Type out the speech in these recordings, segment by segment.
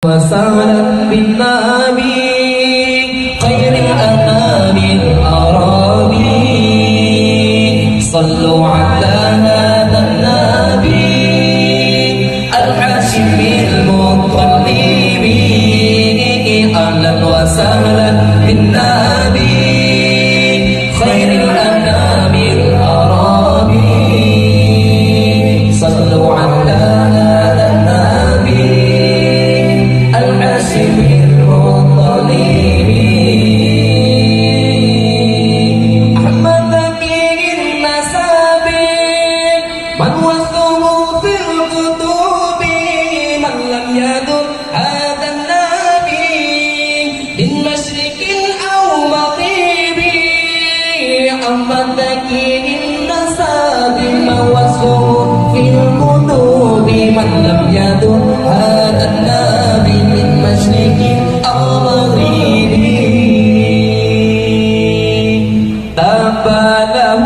wasahlan bin nabi khairil anami al-arabi sallu ala hadha nabi al-hashimi al-muttalibi ahlan wasahlan bin nabi khairil anami al-arabi sallu ala hadha nabi من وصله في الكتب من لم يدر هذا النبي من مشرق أو مغرب أحمد ذكي النسب من وصله في الكتب من لم يدر هذا النبي من مشرق أو مغرب تاب له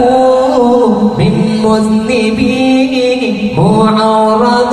من مذنبين معرض